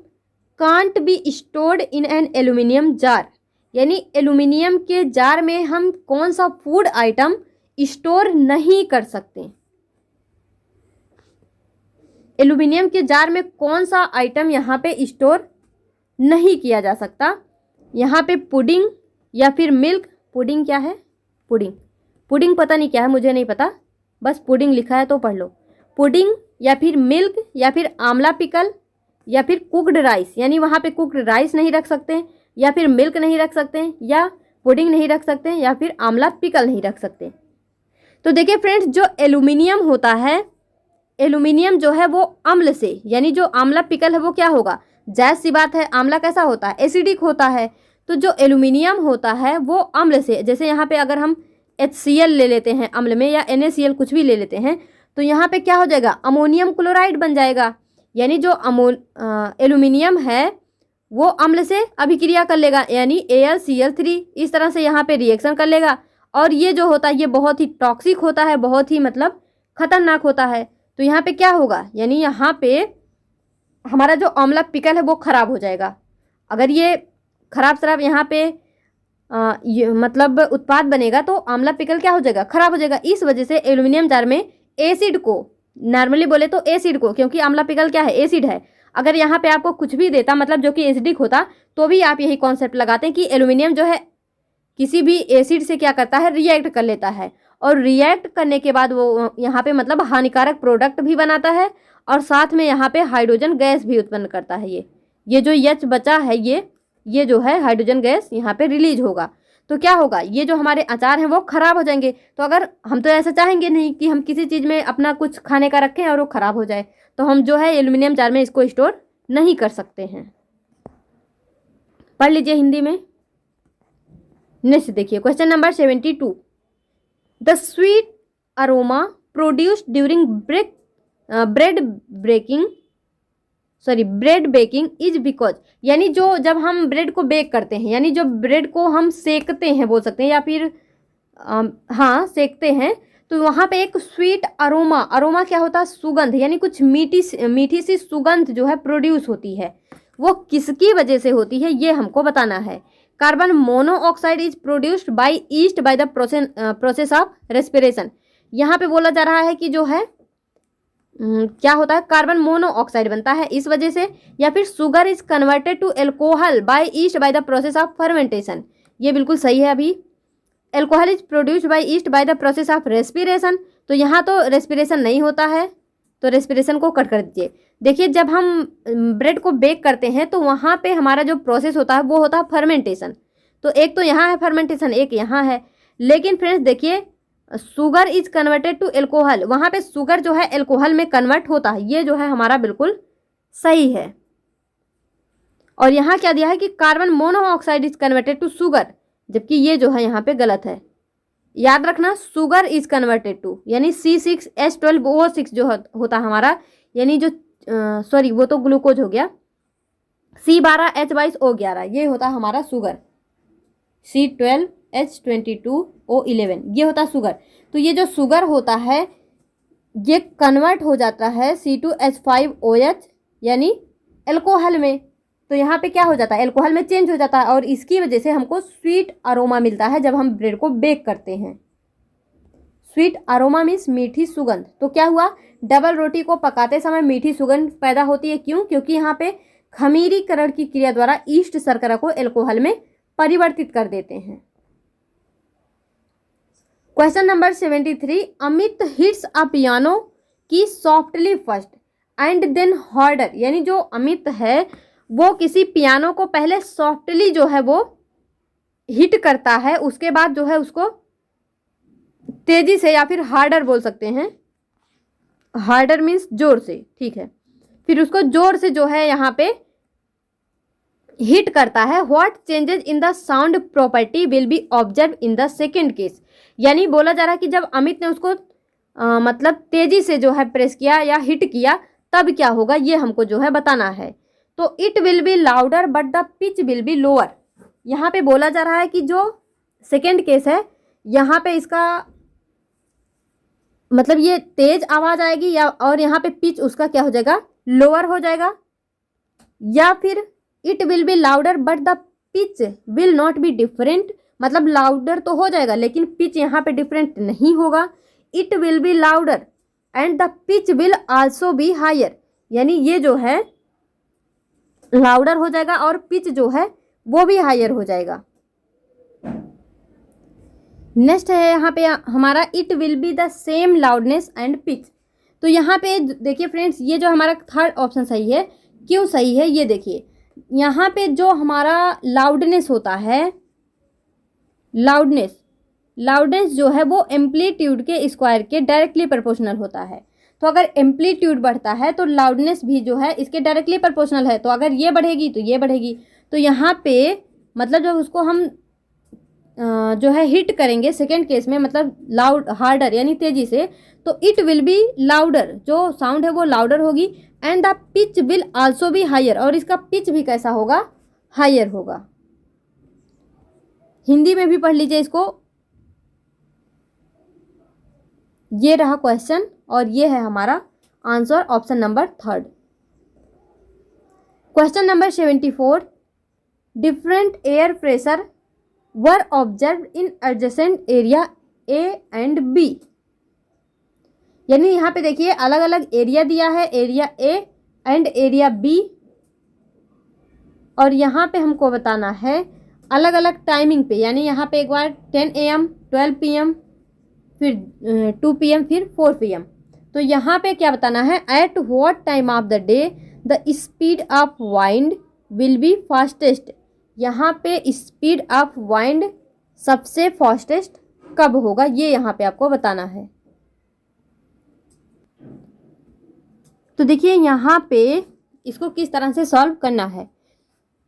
can't be stored in an aluminium jar. यानी एल्यूमिनियम के जार में हम कौन सा फूड आइटम स्टोर नहीं कर सकते। एल्यूमिनियम के जार में कौन सा आइटम यहाँ पे स्टोर नहीं किया जा सकता। यहाँ पे पुडिंग या फिर मिल्क, पुडिंग क्या है, पुडिंग पता नहीं क्या है, मुझे नहीं पता, बस पुडिंग लिखा है तो पढ़ लो। पुडिंग या फिर मिल्क या फिर आंवला पिकल या फिर कुक्ड राइस, यानी वहाँ पे कुक्ड राइस नहीं रख सकते या फिर मिल्क नहीं रख सकते या पुडिंग नहीं रख सकते या फिर आंवला पिकल नहीं रख सकते। तो देखिए फ्रेंड्स, जो एल्यूमिनियम होता है, एल्यूमिनियम जो है वो अम्ल से, यानी जो आंवला पिकल है वो क्या होगा, जायज़ सी बात है, आंवला कैसा होता है, एसिडिक होता है। तो जो एल्यूमिनियम होता है वो अम्ल से, जैसे यहाँ पे अगर हम HCl ले लेते हैं अम्ल में या NaCl कुछ भी ले लेते हैं तो यहाँ पे क्या हो जाएगा, अमोनियम क्लोराइड बन जाएगा। यानी जो एल्यूमिनियम है वो अम्ल से अभिक्रिया कर लेगा, यानी AlCl3, इस तरह से यहाँ पे रिएक्शन कर लेगा। और ये जो होता है ये बहुत ही टॉक्सिक होता है, बहुत ही मतलब खतरनाक होता है। तो यहाँ पे क्या होगा, यानी यहाँ पे हमारा जो आंवला पिकल है वो ख़राब हो जाएगा। अगर ये खराब शराब यहाँ पे ये मतलब उत्पाद बनेगा तो आंवला पिकल क्या हो जाएगा, खराब हो जाएगा। इस वजह से एल्यूमिनियम जार में एसिड को, नॉर्मली बोले तो एसिड को, क्योंकि आंवला पिकल क्या है, एसिड है, अगर यहाँ पे आपको कुछ भी देता मतलब जो कि एसिडिक होता तो भी आप यही कॉन्सेप्ट लगाते हैं कि एल्यूमिनियम जो है किसी भी एसिड से क्या करता है, रिएक्ट कर लेता है, और रिएक्ट करने के बाद वो यहाँ पे मतलब हानिकारक प्रोडक्ट भी बनाता है और साथ में यहाँ पे हाइड्रोजन गैस भी उत्पन्न करता है। ये जो H बचा है ये जो है हाइड्रोजन गैस यहाँ पे रिलीज होगा। तो क्या होगा, ये जो हमारे अचार हैं वो ख़राब हो जाएंगे। तो अगर हम तो ऐसा चाहेंगे नहीं कि हम किसी चीज़ में अपना कुछ खाने का रखें और वो ख़राब हो जाए, तो हम जो है एल्युमिनियम जार में इसको स्टोर नहीं कर सकते हैं। पढ़ लीजिए हिंदी में। नेक्स्ट देखिए question number 72। The sweet aroma produced during bread baking is because, यानी जो जब हम ब्रेड को बेक करते हैं, यानी जो ब्रेड को हम सेकते हैं बोल सकते हैं, या फिर हाँ सेकते हैं, तो वहाँ पे एक स्वीट अरोमा क्या होता है, सुगंध, यानी कुछ मीठी सी सुगंध जो है प्रोड्यूस होती है, वो किसकी वजह से होती है ये हमको बताना है। Carbon monoxide is produced by yeast by the process of respiration. यहाँ पे बोला जा रहा है कि जो है क्या होता है, कार्बन मोनोऑक्साइड बनता है इस वजह से, या फिर sugar is converted to alcohol by yeast by the process of fermentation. ये बिल्कुल सही है। अभी alcohol is produced by yeast by the process of respiration, तो यहाँ तो रेस्पिरेशन नहीं होता है, तो रेस्पिरेशन को कट कर दीजिए। देखिए जब हम ब्रेड को बेक करते हैं तो वहाँ पे हमारा जो प्रोसेस होता है वो होता है फर्मेंटेशन। तो एक तो यहाँ है फर्मेंटेशन, एक यहाँ है। लेकिन फ्रेंड्स देखिए sugar is converted to alcohol, वहाँ पे शुगर जो है एल्कोहल में कन्वर्ट होता है, ये जो है हमारा बिल्कुल सही है। और यहाँ क्या दिया है कि carbon monoxide is converted to sugar, जबकि ये जो है यहाँ पे गलत है। याद रखना शुगर इज कन्वर्टेड टू, यानी C6H12O6 जो होता है हमारा, यानी जो सॉरी वो तो ग्लूकोज हो गया, C12H22O11 ये होता है हमारा शुगर, C12H22O11 ये होता है शुगर। तो ये जो शुगर होता है ये कन्वर्ट हो जाता है C2H5OH यानी अल्कोहल में। तो यहाँ पे क्या हो जाता है, अल्कोहल में चेंज हो जाता है, और इसकी वजह से हमको स्वीट अरोमा मिलता है जब हम ब्रेड को बेक करते हैं। स्वीट अरोमा मीन्स मीठी सुगंध। तो क्या हुआ, डबल रोटी को पकाते समय मीठी सुगंध पैदा होती है। क्यों? क्योंकि यहाँ पे खमीरीकरण की क्रिया द्वारा ईस्ट शर्करा को एल्कोहल में परिवर्तित कर देते हैं। Question number 73। Amit hits a piano key softly first and then harder, यानी जो अमित है वो किसी पियानो को पहले सॉफ्टली जो है वो हिट करता है, उसके बाद जो है उसको तेजी से, या फिर हार्डर बोल सकते हैं, हार्डर मीन्स जोर से, ठीक है, फिर उसको जोर से जो है यहाँ पे हिट करता है। What changes in the sound property will be observe in the second case, यानी बोला जा रहा है कि जब अमित ने उसको मतलब तेजी से जो है प्रेस किया या हिट किया तब क्या होगा, ये हमको जो है बताना है। तो it will be louder but the pitch will be lower. यहाँ पे बोला जा रहा है कि जो सेकेंड केस है यहाँ पे इसका मतलब ये तेज आवाज आएगी, या और यहाँ पे पिच उसका क्या हो जाएगा, लोअर हो जाएगा, या फिर it will be louder but the pitch will not be different, मतलब लाउडर तो हो जाएगा लेकिन पिच यहाँ पे डिफरेंट नहीं होगा। It will be louder and the pitch will also be higher, यानी ये जो है लाउडर हो जाएगा और पिच जो है वो भी हायर हो जाएगा। नेक्स्ट है यहाँ पे हमारा it will be the same loudness and pitch. तो यहाँ पे देखिए फ्रेंड्स, ये जो हमारा थर्ड ऑप्शन सही है। क्यों सही है ये देखिए, यहाँ पे जो हमारा लाउडनेस होता है, लाउडनेस जो है वो एम्पलीट्यूड के स्क्वायर के डायरेक्टली प्रोपोर्शनल होता है। तो अगर एम्पलीट्यूड बढ़ता है तो लाउडनेस भी जो है इसके डायरेक्टली प्रोपोर्शनल है। तो अगर ये बढ़ेगी तो ये बढ़ेगी। तो यहाँ पे मतलब जब उसको हम जो है हिट करेंगे सेकेंड केस में, मतलब लाउड हार्डर यानी तेजी से, तो इट विल बी लाउडर, जो साउंड है वो लाउडर होगी, and the pitch will also be higher, और इसका पिच भी कैसा होगा, हायर होगा। हिंदी में भी पढ़ लीजिए इसको। ये रहा क्वेश्चन और ये है हमारा answer, option number third. Question number 74। Different air pressure were observe in adjacent area A and B, यानी यहाँ पे देखिए अलग अलग एरिया दिया है, area A and area B, और यहाँ पे हमको बताना है अलग अलग टाइमिंग पे, यानी यहाँ पे एक बार 10 AM 12 PM फिर 2 PM फिर 4 PM। तो यहाँ पे क्या बताना है, at what time of the day the speed of wind will be fastest. यहाँ पे स्पीड ऑफ वाइंड सबसे फास्टेस्ट कब होगा, ये यहाँ पे आपको बताना है। तो देखिए यहाँ पे इसको किस तरह से सॉल्व करना है।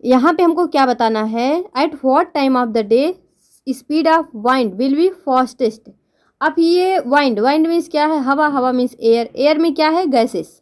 यहाँ पे हमको क्या बताना है, at what time of the day speed of wind will be fastest. अब ये वाइंड मीन्स क्या है, हवा, हवा मीन्स एयर, एयर में क्या है, गैसेस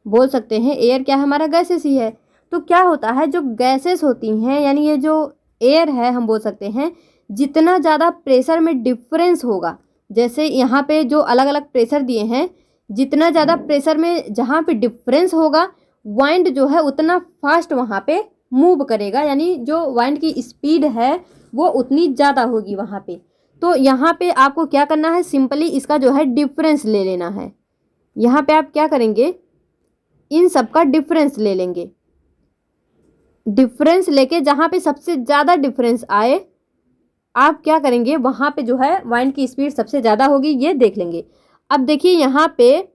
बोल सकते हैं, एयर क्या है हमारा, गैसेस ही है। तो क्या होता है, जो गैसेस होती हैं यानी ये जो एयर है हम बोल सकते हैं, जितना ज़्यादा प्रेशर में डिफरेंस होगा, जैसे यहाँ पे जो अलग अलग प्रेशर दिए हैं, जितना ज़्यादा प्रेशर में जहाँ पे डिफरेंस होगा वाइंड जो है उतना फास्ट वहाँ पे मूव करेगा, यानी जो वाइंड की स्पीड है वो उतनी ज़्यादा होगी वहाँ पे। तो यहाँ पे आपको क्या करना है, सिंपली इसका जो है डिफरेंस ले लेना है। यहाँ पे आप क्या करेंगे, इन सब का डिफरेंस ले लेंगे। डिफरेंस लेके जहाँ पे सबसे ज़्यादा डिफरेंस आए आप क्या करेंगे, वहाँ पे जो है वाइंड की स्पीड सबसे ज़्यादा होगी, ये देख लेंगे। अब देखिए यहाँ पे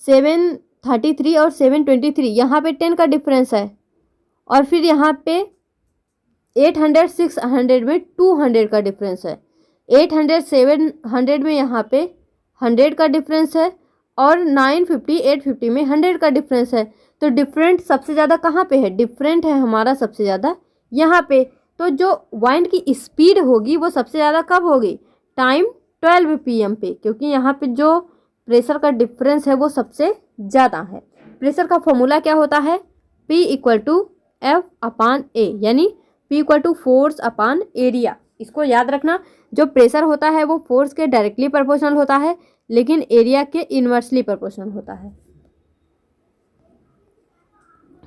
733 और 723, यहाँ पे 10 का डिफरेंस है, और फिर यहाँ पे 800 600 में 200 का डिफरेंस है, 800 700 में यहाँ पे 100 का डिफरेंस है, और 950 850 में 100 का डिफरेंस है। तो डिफरेंट सबसे ज़्यादा कहाँ पे है, डिफरेंट है हमारा सबसे ज़्यादा यहाँ पे। तो जो वाइंड की स्पीड होगी वो सबसे ज़्यादा कब होगी, टाइम 12 PM पे, क्योंकि यहाँ पे जो प्रेशर का डिफरेंस है वो सबसे ज़्यादा है। प्रेशर का फॉर्मूला क्या होता है, P = F/A, यानी P = फोर्स अपॉन एरिया। इसको याद रखना, जो प्रेशर होता है वो फोर्स के डायरेक्टली प्रोपोर्शनल होता है, लेकिन एरिया के इन्वर्सली प्रोपोर्शनल होता है।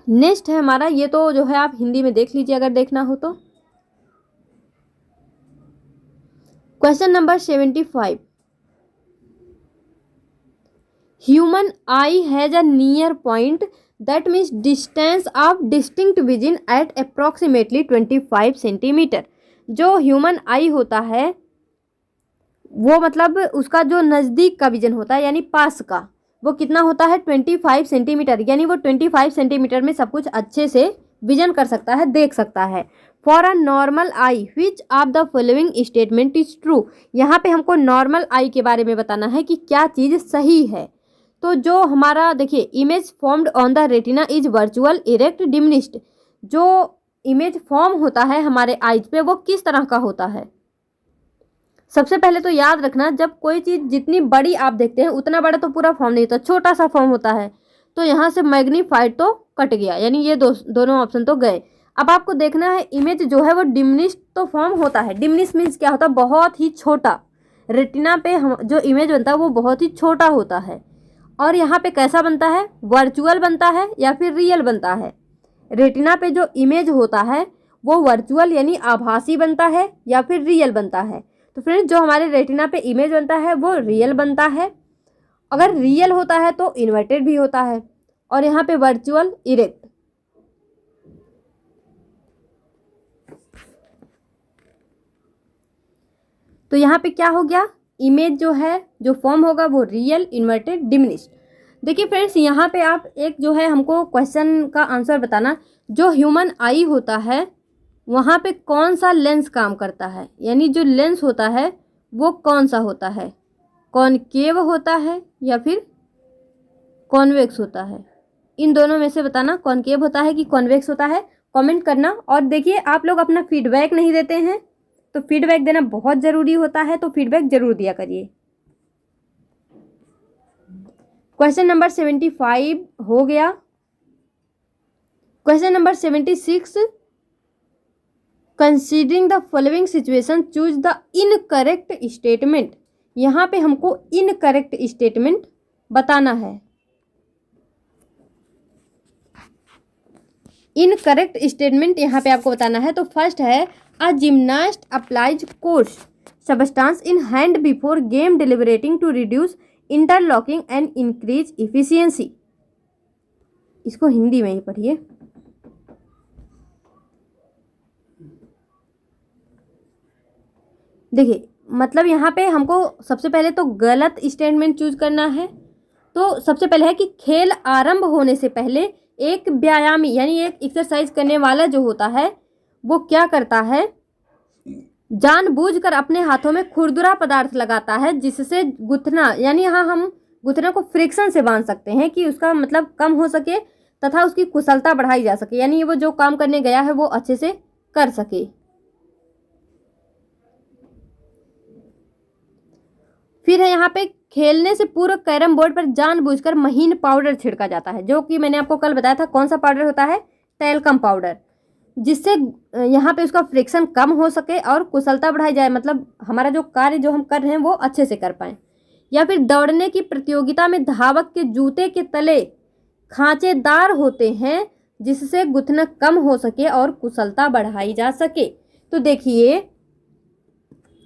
नेक्स्ट है हमारा, ये तो जो है आप हिंदी में देख लीजिए अगर देखना हो तो। Question number 75, human eye has a near point that means distance of distinct vision at approximately 25 centimetre. जो ह्यूमन आई होता है वो मतलब उसका जो नज़दीक का विजन होता है यानी पास का, वो कितना होता है 25 सेंटीमीटर, यानी वो 25 सेंटीमीटर में सब कुछ अच्छे से विजन कर सकता है, देख सकता है। For a normal I which of the following statement is true. यहाँ पे हमको नॉर्मल आई के बारे में बताना है कि क्या चीज़ सही है। तो जो हमारा देखिए, image formed on the retina is virtual erect diminished. जो इमेज फॉर्म होता है हमारे आइज पे वो किस तरह का होता है। सबसे पहले तो याद रखना, जब कोई चीज़ जितनी बड़ी आप देखते हैं उतना बड़ा तो पूरा फॉर्म नहीं होता, छोटा सा फॉर्म होता है। तो यहाँ से मैग्नीफाइड तो कट गया, यानी ये दोनों ऑप्शन तो गए। अब आपको देखना है इमेज जो है वो डिमिनिश्ड तो फॉर्म होता है। डिमिनिश मीन्स क्या होता है, बहुत ही छोटा। रेटिना पे जो इमेज बनता है वो बहुत ही छोटा होता है। और यहाँ पे कैसा बनता है, वर्चुअल बनता है या फिर रियल बनता है। रेटिना पे जो इमेज होता है वो वर्चुअल यानी आभासी बनता है या फिर रियल बनता है। तो फ्रेंड्स, जो हमारे रेटिना पे इमेज बनता है वो रियल बनता है। अगर रियल होता है तो इन्वर्टेड भी होता है, और यहाँ पे वर्चुअल इरेक्ट। तो यहाँ पे क्या हो गया, इमेज जो है जो फॉर्म होगा वो रियल, इन्वर्टेड, डिमिनिश्ड। देखिए फ्रेंड्स, यहाँ पे आप एक जो है हमको क्वेश्चन का आंसर बताना, जो ह्यूमन आई होता है वहाँ पे कौन सा लेंस काम करता है, यानी जो लेंस होता है वो कौन सा होता है, कॉनकेव होता है या फिर कॉन्वेक्स होता है। इन दोनों में से बताना, कॉनकेव होता है कि कॉन्वेक्स होता है, कमेंट करना। और देखिए, आप लोग अपना फीडबैक नहीं देते हैं तो फीडबैक देना बहुत ज़रूरी होता है, तो फीडबैक ज़रूर दिया करिए। क्वेश्चन नंबर 75 हो गया। Question number 76, considering the following situation choose the incorrect statement. यहाँ पे हमको इनकरेक्ट स्टेटमेंट बताना है। इनकरेक्ट स्टेटमेंट यहाँ पे आपको बताना है। तो फर्स्ट है, a gymnast applies coarse substance in hand before game deliberating to reduce interlocking and increase efficiency. इसको हिंदी में ही पढ़िए। देखिए, मतलब यहाँ पे हमको सबसे पहले तो गलत स्टेटमेंट चूज करना है। तो सबसे पहले है कि खेल आरंभ होने से पहले एक व्यायामी यानी एक एक्सरसाइज करने वाला जो होता है वो क्या करता है, जानबूझकर अपने हाथों में खुरदुरा पदार्थ लगाता है जिससे गुथना, यानी यहाँ हम गुथना को फ्रिक्शन से बांध सकते हैं कि उसका मतलब कम हो सके तथा उसकी कुशलता बढ़ाई जा सके, यानी वो जो काम करने गया है वो अच्छे से कर सके। फिर है यहाँ पे खेलने से पूर्व कैरम बोर्ड पर जानबूझकर महीन पाउडर छिड़का जाता है, जो कि मैंने आपको कल बताया था कौन सा पाउडर होता है, टैल्कम पाउडर, जिससे यहाँ पे उसका फ्रिक्शन कम हो सके और कुशलता बढ़ाई जाए, मतलब हमारा जो कार्य जो हम कर रहे हैं वो अच्छे से कर पाएँ। या फिर दौड़ने की प्रतियोगिता में धावक के जूते के तले खांचेदार होते हैं जिससे गुथना कम हो सके और कुशलता बढ़ाई जा सके। तो देखिए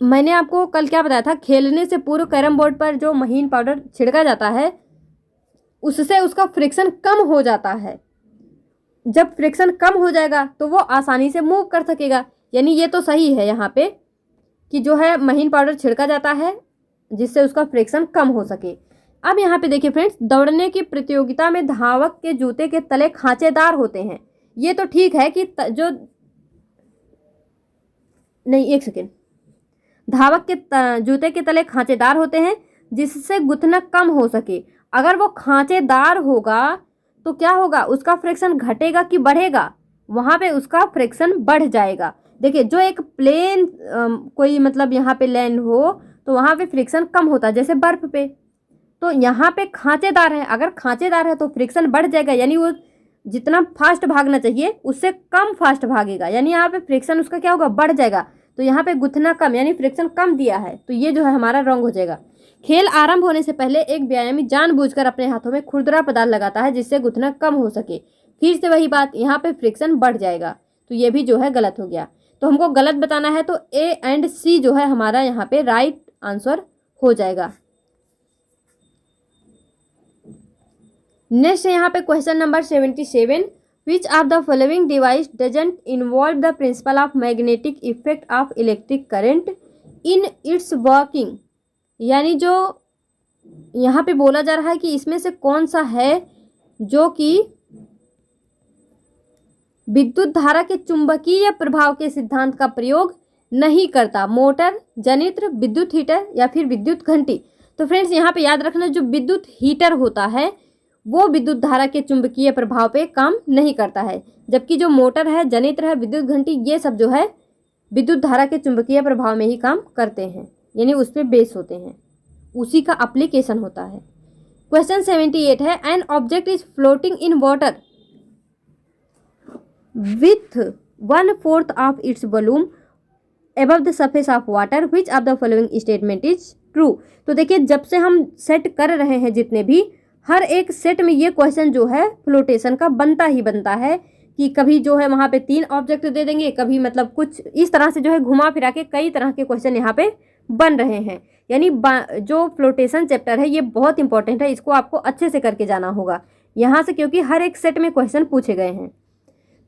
मैंने आपको कल क्या बताया था, खेलने से पूर्व कैरम बोर्ड पर जो महीन पाउडर छिड़का जाता है उससे उसका फ्रिक्शन कम हो जाता है। जब फ्रिक्शन कम हो जाएगा तो वो आसानी से मूव कर सकेगा, यानी ये तो सही है यहाँ पे कि जो है महीन पाउडर छिड़का जाता है जिससे उसका फ्रिक्शन कम हो सके। अब यहाँ पे देखिए फ्रेंड्स, दौड़ने की प्रतियोगिता में धावक के जूते के तले खांचेदार होते हैं, ये तो ठीक है कि जो नहीं, एक सेकेंड, धावक के जूते के तले खांचेदार होते हैं जिससे गुथना कम हो सके। अगर वो खांचेदार होगा तो क्या होगा, उसका फ्रिक्शन घटेगा कि बढ़ेगा, वहाँ पे उसका फ्रिक्शन बढ़ जाएगा। देखिए जो एक प्लेन कोई मतलब यहाँ पे लैंड हो तो वहाँ पे फ्रिक्शन कम होता है, जैसे बर्फ पे, तो यहाँ पे खांचेदार है, अगर खांचेदार है तो फ्रिक्शन बढ़ जाएगा, यानी वो जितना फास्ट भागना चाहिए उससे कम फास्ट भागेगा, यानी यहाँ पे फ्रिक्शन उसका क्या होगा, बढ़ जाएगा। तो यहाँ पे गुथना कम यानी फ्रिक्शन कम दिया है, तो ये जो है हमारा रॉन्ग हो जाएगा। खेल आरंभ होने से पहले एक व्यायामी जानबूझकर अपने हाथों में खुरदुरा पदार्थ लगाता है जिससे गुथना कम हो सके। फिर से वही बात, यहाँ पे फ्रिक्शन बढ़ जाएगा, तो ये भी जो है गलत हो गया। तो हमको गलत बताना है, तो ए एंड सी जो है हमारा यहाँ पे राइट आंसर हो जाएगा। नेक्स्ट यहाँ पे question number 77, which of the following device doesn't involve the principle of magnetic effect of electric current in its working, यानी जो यहाँ पे बोला जा रहा है कि इसमें से कौन सा है जो कि विद्युत धारा के चुंबकीय प्रभाव के सिद्धांत का प्रयोग नहीं करता, मोटर, जनित्र, विद्युत हीटर या फिर विद्युत घंटी। तो फ्रेंड्स यहाँ पे याद रखना, जो विद्युत हीटर होता है वो विद्युत धारा के चुंबकीय प्रभाव पे काम नहीं करता है, जबकि जो मोटर है, जनित्र है, विद्युत घंटी, ये सब जो है विद्युत धारा के चुंबकीय प्रभाव में ही काम करते हैं, यानी उस पर बेस होते हैं, उसी का एप्लीकेशन होता है। क्वेश्चन 78 है, an object is floating in water with 1/4 of its volume above the surface of water, which of the following statement is true। तो देखिए जब से हम सेट कर रहे हैं जितने भी, हर एक सेट में ये क्वेश्चन जो है फ्लोटेशन का बनता ही बनता है, कि कभी जो है वहाँ पे 3 ऑब्जेक्ट दे देंगे, कभी मतलब कुछ इस तरह से जो है घुमा फिरा के कई तरह के क्वेश्चन यहाँ पे बन रहे हैं। यानी जो फ्लोटेशन चैप्टर है ये बहुत इंपॉर्टेंट है, इसको आपको अच्छे से करके जाना होगा यहाँ से, क्योंकि हर एक सेट में क्वेश्चन पूछे गए हैं।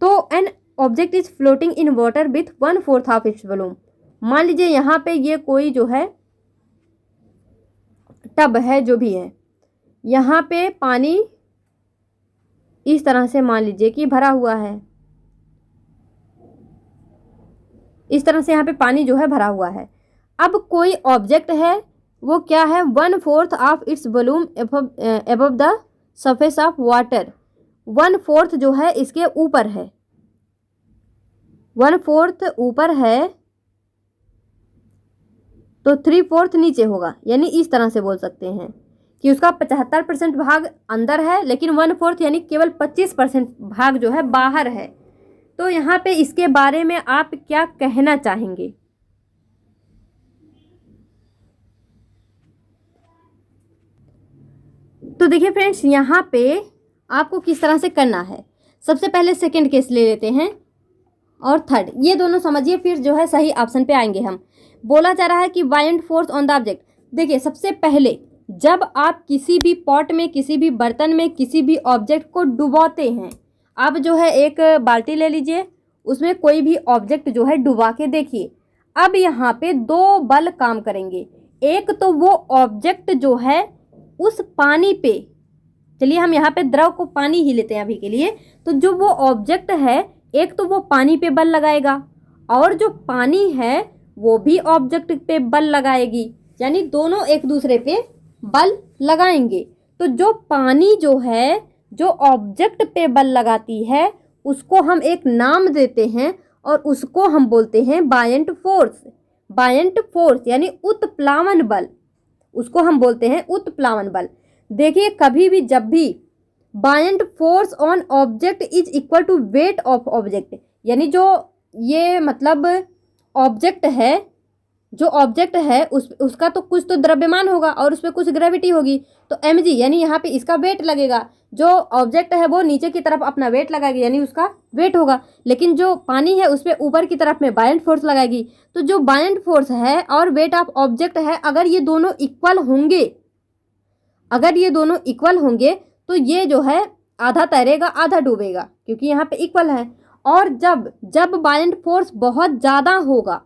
तो an object is floating in water with 1/4 of its volume, मान लीजिए यहाँ पे ये कोई जो है टब है, जो भी है, यहाँ पे पानी इस तरह से मान लीजिए कि भरा हुआ है, इस तरह से यहाँ पे पानी जो है भरा हुआ है। अब कोई ऑब्जेक्ट है, वो क्या है, 1/4 of its volume above the surface of water, 1/4 जो है इसके ऊपर है, 1/4 ऊपर है तो 3/4 नीचे होगा, यानी इस तरह से बोल सकते हैं कि उसका 75% भाग अंदर है, लेकिन 1/4 यानी केवल 25% भाग जो है बाहर है। तो यहाँ पे इसके बारे में आप क्या कहना चाहेंगे? तो देखिए फ्रेंड्स, यहाँ पे आपको किस तरह से करना है। सबसे पहले सेकंड केस ले लेते हैं और थर्ड, ये दोनों समझिए, फिर जो है सही ऑप्शन पे आएंगे हम। बोला जा रहा है कि violent force on the object. देखिए सबसे पहले जब आप किसी भी पॉट में, किसी भी बर्तन में, किसी भी ऑब्जेक्ट को डुबाते हैं, आप जो है एक बाल्टी ले लीजिए, उसमें कोई भी ऑब्जेक्ट जो है डुबा के देखिए। अब यहाँ पे 2 बल काम करेंगे, एक तो वो ऑब्जेक्ट जो है उस पानी पे, चलिए हम यहाँ पे द्रव को पानी ही लेते हैं अभी के लिए, तो जो वो ऑब्जेक्ट है एक तो वो पानी पे बल लगाएगा, और जो पानी है वो भी ऑब्जेक्ट पे बल लगाएगी, यानी दोनों एक दूसरे पे बल लगाएंगे। तो जो पानी जो है, जो ऑब्जेक्ट पे बल लगाती है, उसको हम एक नाम देते हैं और उसको हम बोलते हैं बायंट फोर्स। बायंट फोर्स यानी उत्प्लावन बल, उसको हम बोलते हैं उत्प्लावन बल। देखिए, कभी भी जब भी buoyant force on object is equal to weight of object, यानी जो ये मतलब ऑब्जेक्ट है, जो ऑब्जेक्ट है उसका तो कुछ तो द्रव्यमान होगा और उस पर कुछ ग्रेविटी होगी, तो mg यानी यहाँ पे इसका वेट लगेगा। जो ऑब्जेक्ट है वो नीचे की तरफ अपना वेट लगाएगी, यानी उसका वेट होगा, लेकिन जो पानी है उस पर ऊपर की तरफ में बायंट फोर्स लगाएगी। तो जो बायंट फोर्स है और वेट ऑफ ऑब्जेक्ट है, अगर ये दोनों इक्वल होंगे, अगर ये दोनों इक्वल होंगे तो ये जो है आधा तैरेगा आधा डूबेगा, क्योंकि यहाँ पे इक्वल है। और जब बायंट फोर्स बहुत ज़्यादा होगा,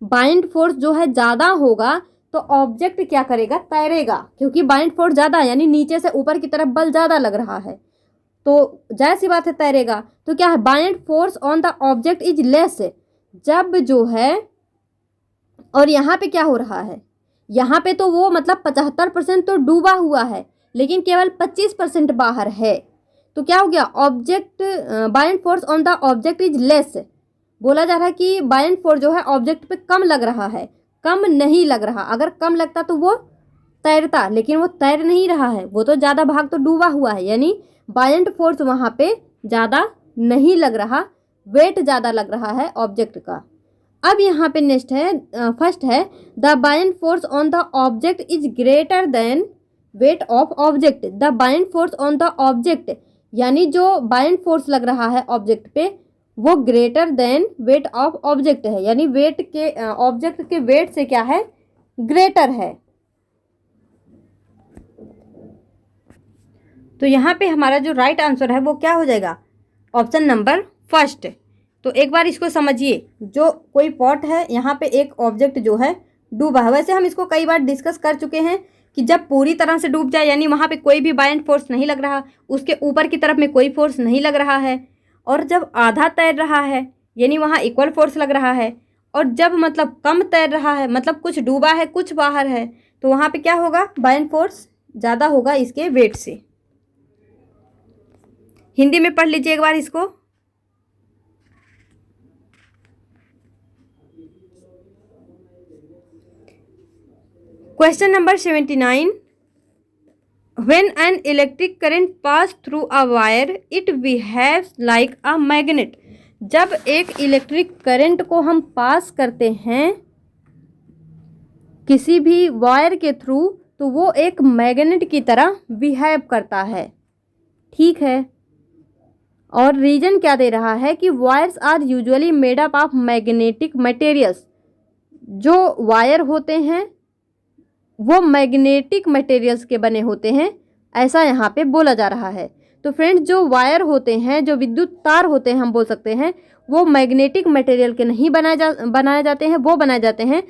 बाइंड फोर्स जो है ज़्यादा होगा, तो ऑब्जेक्ट क्या करेगा, तैरेगा, क्योंकि बाइंड फोर्स ज़्यादा यानी नीचे से ऊपर की तरफ बल ज़्यादा लग रहा है, तो जाहिर सी बात है तैरेगा। तो क्या है, bind force on the object is less, जब जो है, और यहाँ पे क्या हो रहा है, यहाँ पे तो वो मतलब 75% तो डूबा हुआ है, लेकिन केवल 25% बाहर है। तो क्या हो गया, object bind force on the object is less, बोला जा रहा है कि बायंट फोर्स जो है ऑब्जेक्ट पे कम लग रहा है, कम नहीं लग रहा। अगर कम लगता तो वो तैरता, लेकिन वो तैर नहीं रहा है, वो तो ज़्यादा भाग तो डूबा हुआ है, यानी बायंट फोर्स वहाँ पे ज़्यादा नहीं लग रहा, वेट ज़्यादा लग रहा है ऑब्जेक्ट का। अब यहाँ पे नेक्स्ट है, फर्स्ट है the buoyant force on the object is greater than wait of object. The buoyant force on the object, यानी जो बायंट फोर्स लग रहा है ऑब्जेक्ट पे वो greater than wait of object है, यानी वेट के ऑब्जेक्ट के वेट से क्या है, ग्रेटर है। तो यहाँ पे हमारा जो राइट आंसर है वो क्या हो जाएगा, ऑप्शन नंबर फर्स्ट। तो एक बार इसको समझिए, जो कोई पॉट है, यहाँ पे एक ऑब्जेक्ट जो है डूबा है। वैसे हम इसको कई बार डिस्कस कर चुके हैं कि जब पूरी तरह से डूब जाए, यानी वहाँ पे कोई भी बायंट फोर्स नहीं लग रहा, उसके ऊपर की तरफ में कोई फोर्स नहीं लग रहा है, और जब आधा तैर रहा है यानी वहाँ इक्वल फोर्स लग रहा है, और जब मतलब कम तैर रहा है, मतलब कुछ डूबा है कुछ बाहर है, तो वहाँ पे क्या होगा, बायंट फोर्स ज़्यादा होगा इसके वेट से। हिंदी में पढ़ लीजिए एक बार इसको। Question number 79, When an electric current pass through a wire, it behaves like a magnet. जब एक इलेक्ट्रिक करंट को हम पास करते हैं किसी भी वायर के थ्रू, तो वो एक मैग्नेट की तरह बिहेव करता है, ठीक है। और रीजन क्या दे रहा है कि wires are usually made up of magnetic materials. जो वायर होते हैं वो मैग्नेटिक मटेरियल्स के बने होते हैं, ऐसा यहाँ पे बोला जा रहा है। तो फ्रेंड्स, जो वायर होते हैं, जो विद्युत तार होते हैं, हम बोल सकते हैं वो मैग्नेटिक मटेरियल के नहीं बनाए जाते हैं, वो बनाए जाते हैं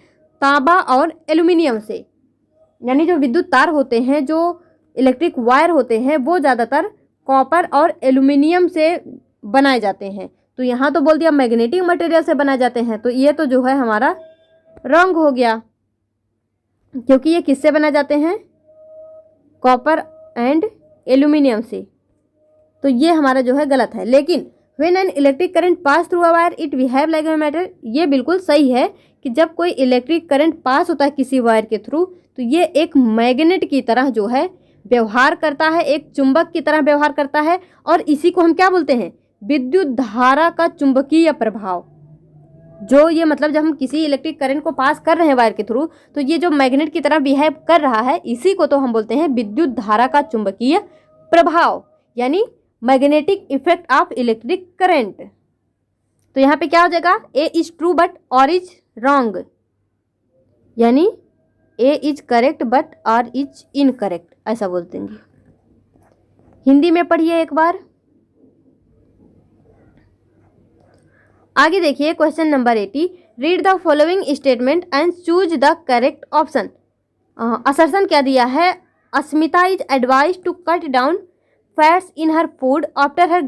तांबा और एल्युमिनियम से। यानी जो विद्युत तार होते हैं, जो इलेक्ट्रिक वायर होते हैं, वो ज़्यादातर कॉपर और एल्युमिनियम से बनाए जाते हैं। तो यहाँ तो बोल दिया मैग्नेटिक मटेरियल से बनाए जाते हैं, तो ये तो जो है हमारा रॉन्ग हो गया, क्योंकि ये किससे बनाए जाते हैं, कॉपर एंड एल्युमिनियम से। तो ये हमारा जो है गलत है। लेकिन when an electric current pass through a wire it behave like a matter, ये बिल्कुल सही है कि जब कोई इलेक्ट्रिक करंट पास होता है किसी वायर के थ्रू, तो ये एक मैग्नेट की तरह जो है व्यवहार करता है, एक चुंबक की तरह व्यवहार करता है। और इसी को हम क्या बोलते हैं, विद्युत धारा का चुंबकीय प्रभाव। जो ये मतलब जब हम किसी इलेक्ट्रिक करंट को पास कर रहे हैं वायर के थ्रू, तो ये जो मैग्नेट की तरह बिहेव कर रहा है, इसी को तो हम बोलते हैं विद्युत धारा का चुंबकीय प्रभाव, यानी magnetic effect of electric current. तो यहाँ पे क्या हो जाएगा, A is true but R is wrong, यानी A is correct but R is incorrect, ऐसा बोल देंगे। हिंदी में पढ़िए एक बार। आगे देखिए question number 80, read the following statement and choose the correct option. Assertion क्या दिया है, Asmita is advise to cut down fats in her food after her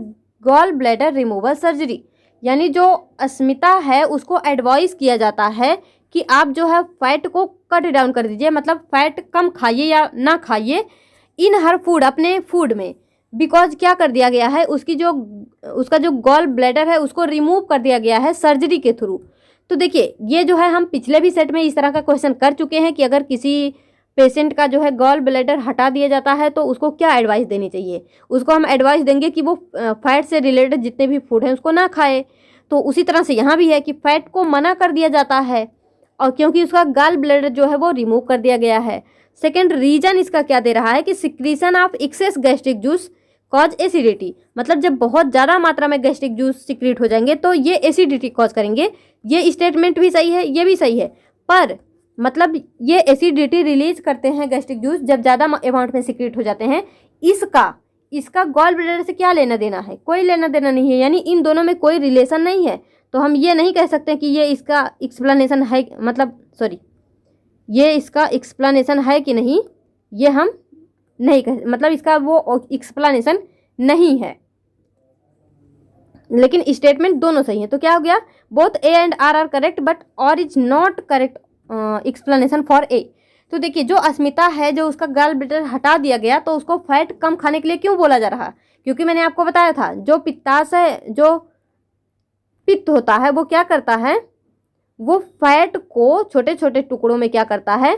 gall bladder removal surgery. यानी जो अस्मिता है उसको एडवाइस किया जाता है कि आप जो है फैट को कट डाउन कर दीजिए, मतलब फैट कम खाइए या ना खाइए इन हर फूड, अपने फूड में। बिकॉज क्या कर दिया गया है, उसका जो गॉल ब्लैडर है उसको रिमूव कर दिया गया है सर्जरी के थ्रू। तो देखिए ये जो है हम पिछले भी सेट में इस तरह का क्वेश्चन कर चुके हैं कि अगर किसी पेशेंट का जो है गॉल ब्लैडर हटा दिया जाता है तो उसको क्या एडवाइस देनी चाहिए। उसको हम एडवाइस देंगे कि वो फैट से रिलेटेड जितने भी फूड हैं उसको ना खाए। तो उसी तरह से यहाँ भी है कि फैट को मना कर दिया जाता है और क्योंकि उसका गॉल ब्लैडर जो है वो रिमूव कर दिया गया है। सेकेंड रीजन इसका क्या दे रहा है कि secretion of excess gastric juice cause acidity, मतलब जब बहुत ज़्यादा मात्रा में गैस्ट्रिक जूस सिक्रीट हो जाएंगे तो ये एसिडिटी कॉज करेंगे। ये स्टेटमेंट भी सही है, ये भी सही है, पर मतलब ये एसिडिटी रिलीज करते हैं गैस्ट्रिक जूस जब ज़्यादा अमाउंट में सिक्रीट हो जाते हैं। इसका गॉल ब्लैडर से क्या लेना देना है, कोई लेना देना नहीं है, यानी इन दोनों में कोई रिलेशन नहीं है। तो हम ये नहीं कह सकते कि ये इसका एक्सप्लेनेशन है, ये इसका एक्सप्लेनेशन है कि नहीं, ये हम नहीं कह, मतलब इसका वो एक्सप्लेनेशन नहीं है। लेकिन स्टेटमेंट दोनों सही है। तो क्या हो गया, both A and R correct but R is not correct explanation for A. तो देखिए जो अस्मिता है, जो उसका गॉल ब्लैडर हटा दिया गया तो उसको फैट कम खाने के लिए क्यों बोला जा रहा, क्योंकि मैंने आपको बताया था जो पित्ताशय, जो पित्त होता है वो क्या करता है, वो फैट को छोटे छोटे टुकड़ों में क्या करता है,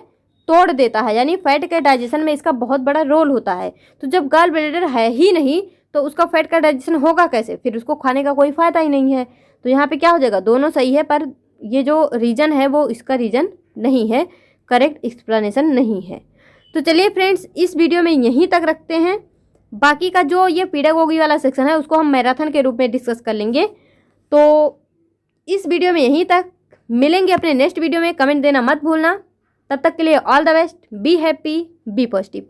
तोड़ देता है, यानी फैट के डाइजेशन में इसका बहुत बड़ा रोल होता है। तो जब गॉल ब्लैडर है ही नहीं तो उसका फैट का डाइजेशन होगा कैसे, फिर उसको खाने का कोई फ़ायदा ही नहीं है। तो यहाँ पे क्या हो जाएगा, दोनों सही है, पर ये जो रीज़न है वो इसका रीज़न नहीं है, करेक्ट एक्सप्लेनेशन नहीं है। तो चलिए फ्रेंड्स इस वीडियो में यहीं तक रखते हैं। बाकी का जो ये पीडागोगी वाला सेक्शन है उसको हम मैराथन के रूप में डिस्कस कर लेंगे। तो इस वीडियो में यहीं तक, मिलेंगे अपने नेक्स्ट वीडियो में। कमेंट देना मत भूलना। तब तक के लिए all the best, be happy, be positive.